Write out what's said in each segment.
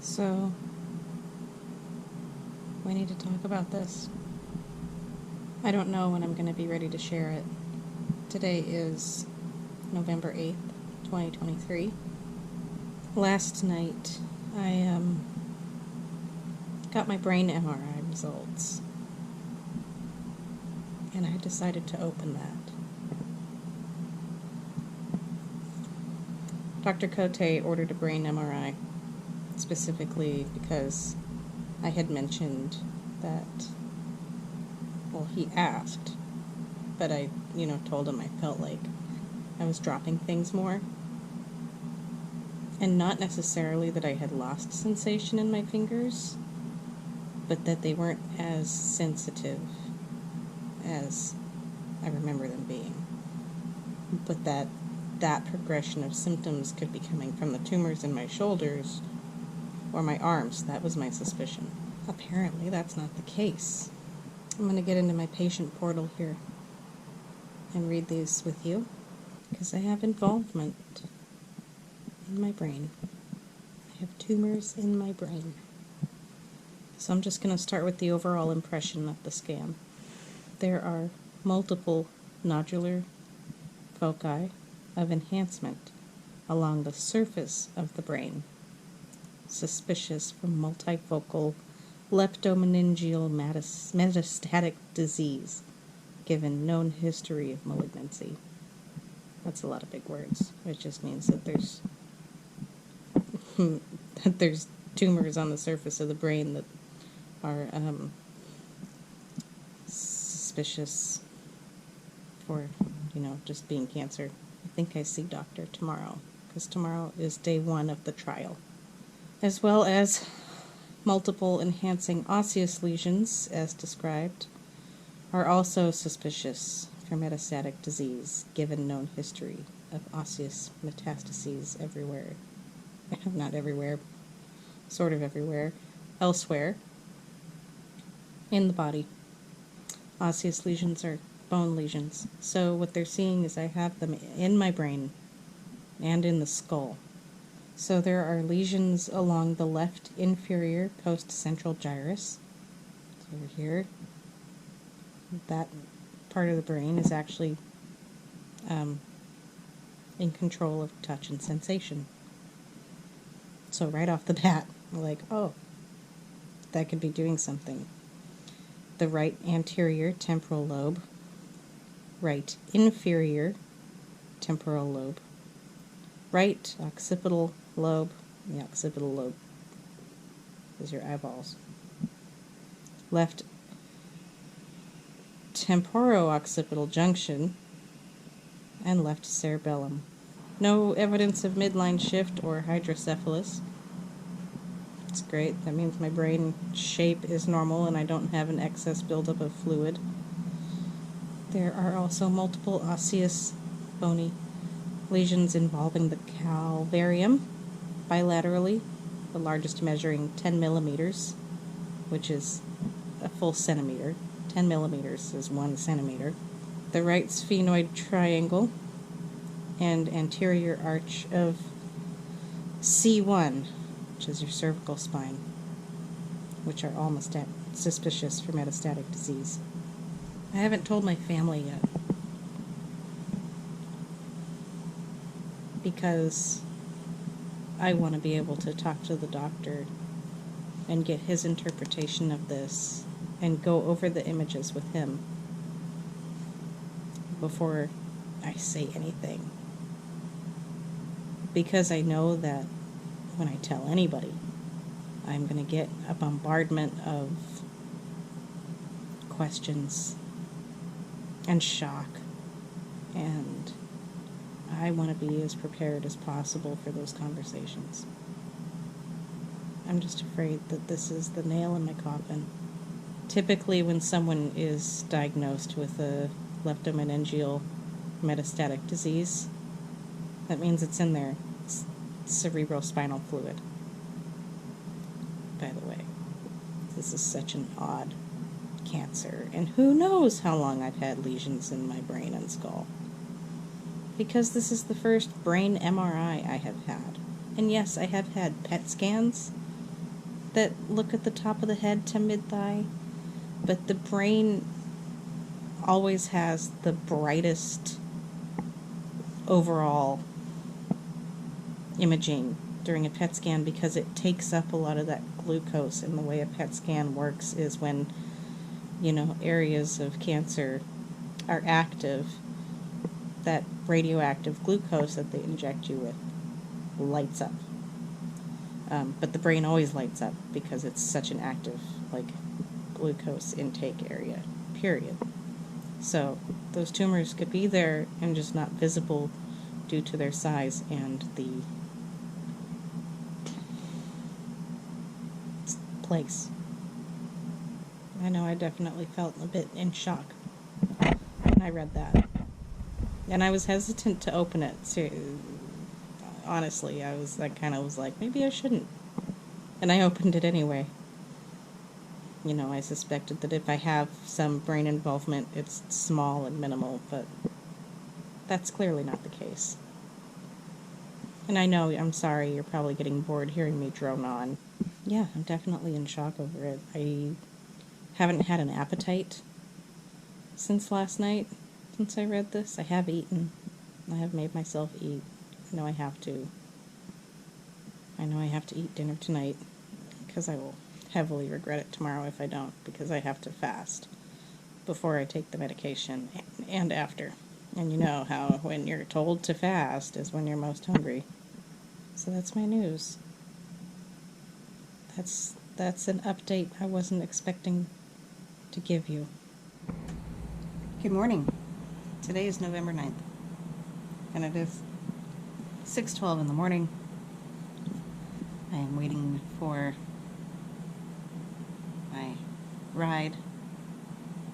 So, we need to talk about this. I don't know when I'm going to be ready to share it. Today is November 8th, 2023. Last night, I got my brain MRI results, and I decided to open that. Dr. Cote ordered a brain MRI, specifically because I had mentioned that, well, he asked, but I, told him I felt like I was dropping things more. And not necessarily that I had lost sensation in my fingers, but that they weren't as sensitive as I remember them being. But that progression of symptoms could be coming from the tumors in my shoulders or my arms. That was my suspicion. Apparently, that's not the case. I'm going to get into my patient portal here and read these with you, because I have involvement in my brain. I have tumors in my brain. So I'm just going to start with the overall impression of the scan. There are multiple nodular foci of enhancement along the surface of the brain, suspicious for multifocal leptomeningeal metastatic disease, given known history of malignancy. That's a lot of big words. It just means that there's that there's tumors on the surface of the brain that are suspicious for, just being cancer. I think I see doctor tomorrow, because tomorrow is day 1 of the trial. As well as multiple enhancing osseous lesions, as described, are also suspicious for metastatic disease, given known history of osseous metastases everywhere. Not everywhere, sort of everywhere, elsewhere in the body. Osseous lesions are bone lesions. So what they're seeing is I have them in my brain and in the skull. So there are lesions along the left inferior post-central gyrus. It's over here. That part of the brain is actually in control of touch and sensation. So right off the bat, we're like, oh, that could be doing something. The right anterior temporal lobe, right inferior temporal lobe, right occipital lobe. The occipital lobe is your eyeballs. Left temporo-occipital junction, and left cerebellum. No evidence of midline shift or hydrocephalus. That's great. That means my brain shape is normal and I don't have an excess buildup of fluid. There are also multiple osseous bony lesions involving the calvarium bilaterally, the largest measuring 10 millimeters, which is a full centimeter. 10 millimeters is 1 centimeter. The right sphenoid triangle and anterior arch of C1, which is your cervical spine, which are all suspicious for metastatic disease. I haven't told my family yet, because I want to be able to talk to the doctor and get his interpretation of this and go over the images with him before I say anything. Because I know that when I tell anybody, I'm going to get a bombardment of questions and shock, and I want to be as prepared as possible for those conversations. I'm just afraid that this is the nail in my coffin. Typically, when someone is diagnosed with a leptomeningeal metastatic disease, that means it's in their cerebrospinal fluid. By the way, this is such an odd cancer, and who knows how long I've had lesions in my brain and skull. Because this is the first brain MRI I have had. And yes, I have had PET scans, that look at the top of the head to mid-thigh, but the brain always has the brightest overall imaging during a PET scan because it takes up a lot of that glucose, and the way a PET scan works is when, areas of cancer are active, that radioactive glucose that they inject you with lights up. But the brain always lights up because it's such an active, glucose intake area, period. So those tumors could be there and just not visible due to their size and the place. I know I definitely felt a bit in shock when I read that. And I was hesitant to open it. So, honestly, I kind of was like, maybe I shouldn't. And I opened it anyway. I suspected that if I have some brain involvement, it's small and minimal, but that's clearly not the case. And I know, I'm sorry, you're probably getting bored hearing me drone on. Yeah, I'm definitely in shock over it. I haven't had an appetite since last night, since I read this. I have eaten. I have made myself eat. I know I have to. I know I have to eat dinner tonight, because I will heavily regret it tomorrow if I don't, because I have to fast before I take the medication and after. And you know how when you're told to fast is when you're most hungry. So that's my news. That's an update I wasn't expecting to give you. Good morning. Today is November 9th. And it is 6:12 in the morning. I am waiting for my ride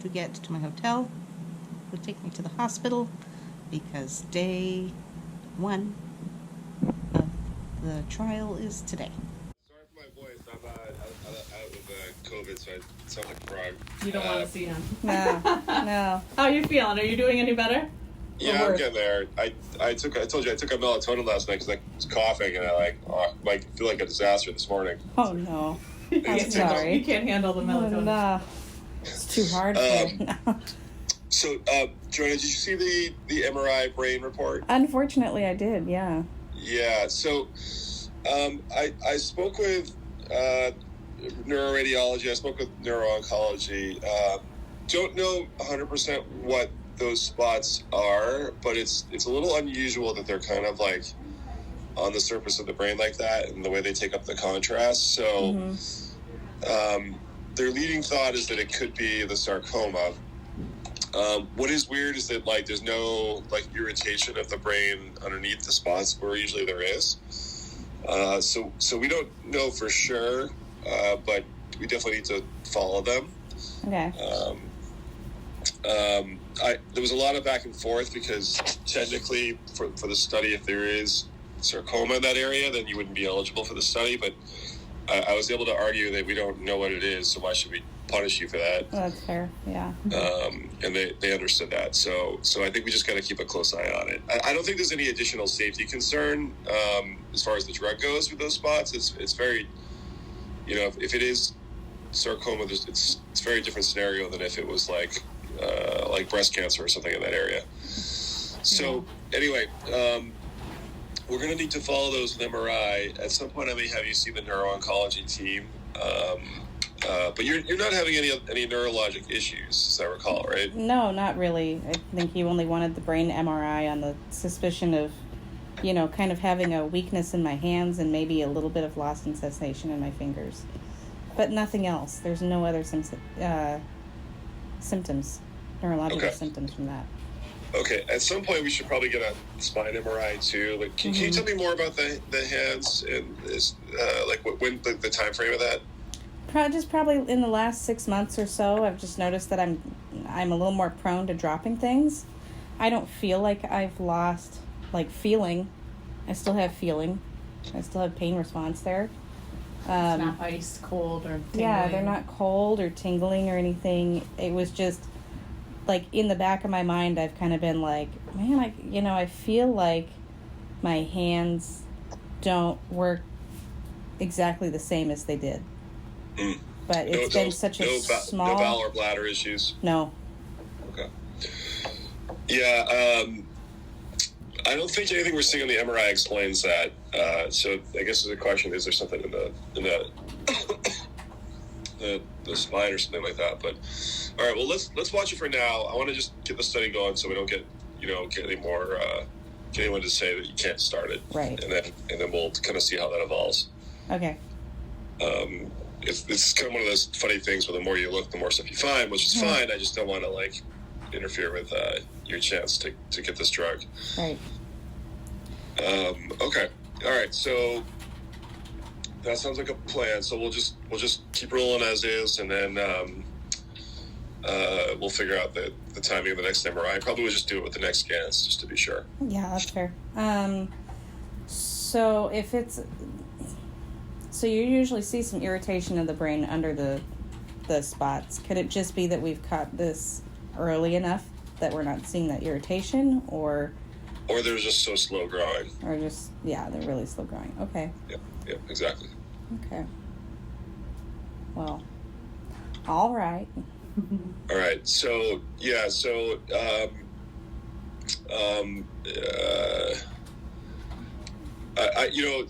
to get to my hotel. It would take me to the hospital because day 1 of the trial is today. Sorry for my voice. I'm out with COVID, so I sound like a frog. You don't want to see him. No. How are you feeling? Are you doing any better? Yeah, I'm getting there. I told you I took a melatonin last night because I was coughing and I feel like a disaster this morning. Oh no. I'm sorry. You can't handle the melatonin. No. It's too hard for it now. So, Joanna, did you see the MRI brain report? Unfortunately, I did, yeah. Yeah, so I spoke with neuroradiology, I spoke with neuro-oncology. Don't know 100% what those spots are, but it's a little unusual that they're kind of like on the surface of the brain like that and the way they take up the contrast. So their leading thought is that it could be the sarcoma. What is weird is that there's no irritation of the brain underneath the spots where usually there is. So we don't know for sure, but we definitely need to follow them. Okay. There was a lot of back and forth because technically for the study, if there is sarcoma in that area, then you wouldn't be eligible for the study. But I was able to argue that we don't know what it is, so why should we punish you for that? Well, that's fair, yeah. And they understood that. So I think we just got to keep a close eye on it. I don't think there's any additional safety concern as far as the drug goes with those spots. It's very, if it is sarcoma, it's a very different scenario than if it was like breast cancer or something in that area. So anyway, we're going to need to follow those with MRI. At some point, I may have you see the neuro-oncology team. But you're not having any neurologic issues, as I recall, right? No, not really. I think he only wanted the brain MRI on the suspicion of, kind of having a weakness in my hands and maybe a little bit of loss in sensation in my fingers. But nothing else. There's no other symptoms, neurological symptoms from that. Okay, at some point we should probably get a spine MRI too. Can you tell me more about the hands and when the time frame of that? Just probably in the last 6 months or so, I've just noticed that I'm a little more prone to dropping things. I don't feel like I've lost feeling. I still have feeling. I still have pain response there. It's not ice cold or tingling. Yeah, they're not cold or tingling or anything. It was just in the back of my mind, I've kind of been man, I feel like my hands don't work exactly the same as they did. Mm. But it's been such a no small. bowel or bladder issues. No. Okay. Yeah. I don't think anything we're seeing on the MRI explains that. So I guess there's a question: is there something in the spine or something like that? But all right. Well, let's watch it for now. I want to just get the study going so we don't get any more. Get anyone to say that you can't start it. Right. And then we'll kind of see how that evolves. Okay. It's kind of one of those funny things where the more you look, the more stuff you find, which is fine. I just don't want to interfere with your chance to get this drug. Right. Okay. All right. So that sounds like a plan. So we'll just keep rolling as is, and then we'll figure out the timing of the next MRI. Probably we'll just do it with the next scans just to be sure. Yeah, that's fair. So if it's so you usually see some irritation of the brain under the spots. Could it just be that we've caught this early enough that we're not seeing that irritation, or they're just so slow growing, or just they're really slow growing? Okay. Yep, exactly. Okay. Well, all right. All right. So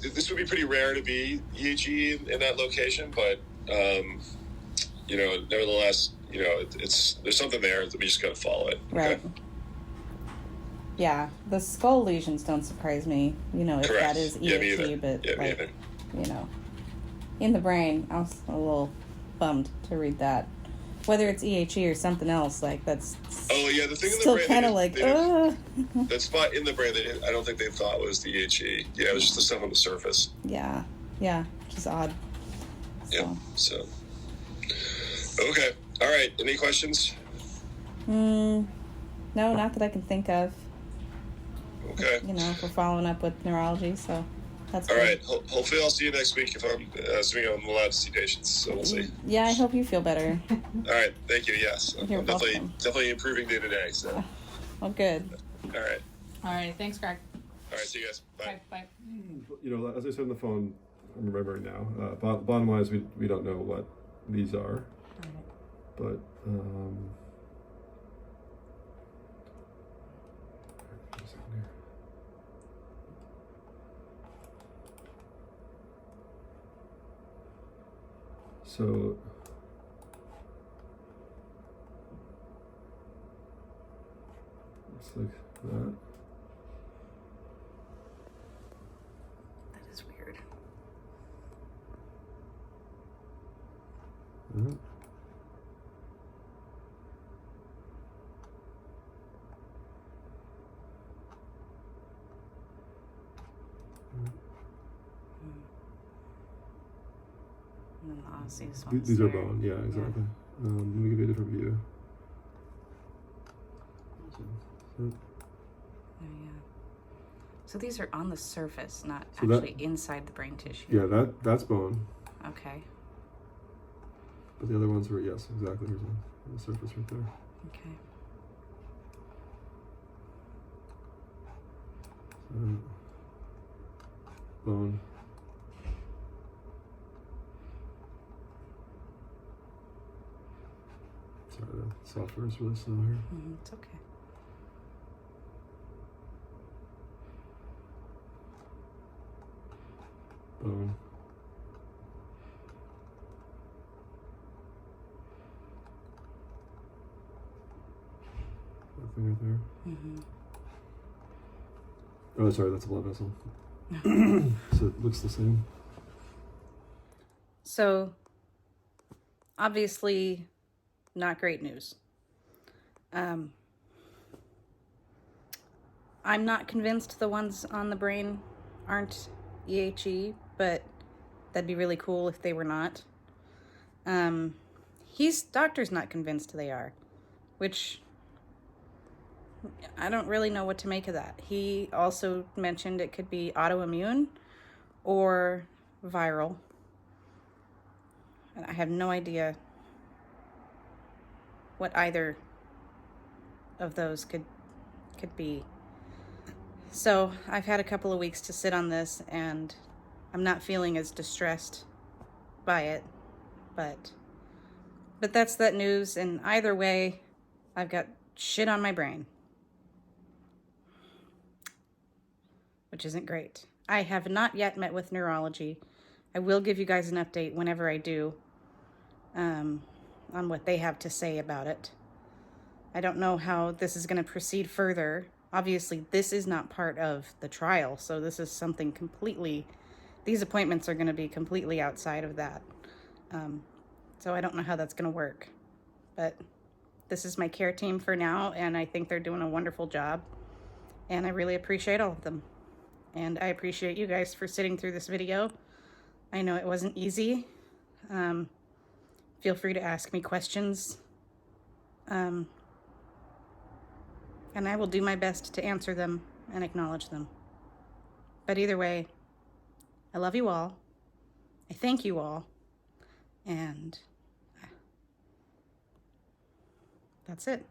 this would be pretty rare to be EHE in that location, but nevertheless, there's something there that we just gotta follow it. Okay? Right. Yeah, the skull lesions don't surprise me. If Correct. that is Yeah, me EHE, either. but Yeah, me either. in the brain, I was a little bummed to read that. Whether it's EHE or something else, that's Oh yeah, the thing in the still brain. kind of That spot in the brain, I don't think they thought was the EHE. Yeah, it was just the stuff on the surface. yeah, which is odd. Yeah. So. Okay. All right. Any questions? No, not that I can think of. Okay. If we're following up with neurology, so that's all good. right. Hopefully, I'll see you next week if I'm assuming I'm allowed to see patients. So we'll see. Yeah, I hope you feel better. All right. Thank you. Yes, You're I'm welcome. definitely improving day to day. So. Oh, good. All right. All right. Thanks, Greg. All right. See you guys. Bye. Bye. As I said on the phone, I'm remembering now. Bottom line is we don't know what these are, but so looks like that. That is weird. Mhm. And then the osseous ones These are there. bone, yeah, exactly. Let me give you a different view. So, Oh, yeah. So these are on the surface, not So that- actually inside the brain tissue. yeah, that's bone. Okay. But the other ones were, yes, exactly. There's on the surface right there. Okay. So, bone. Sorry, the software is really slow here. It's okay. Bone. That thing right there. Oh, sorry, that's a blood vessel. So it looks the same. So, obviously, not great news. I'm not convinced the ones on the brain aren't EHE, but that'd be really cool if they were not. Doctor's not convinced they are, which I don't really know what to make of that. He also mentioned it could be autoimmune or viral. And I have no idea what either of those could be. So I've had a couple of weeks to sit on this, and I'm not feeling as distressed by it But that's that news, and either way, I've got shit on my brain, which isn't great. I have not yet met with neurology. I will give you guys an update whenever I do, on what they have to say about it. I don't know how this is going to proceed further. Obviously, this is not part of the trial, so this is something completely, these appointments are going to be completely outside of that. So I don't know how that's going to work. But this is my care team for now, and I think they're doing a wonderful job. And I really appreciate all of them. And I appreciate you guys for sitting through this video. I know it wasn't easy. Feel free to ask me questions. And I will do my best to answer them and acknowledge them. But either way, I love you all. I thank you all. And that's it.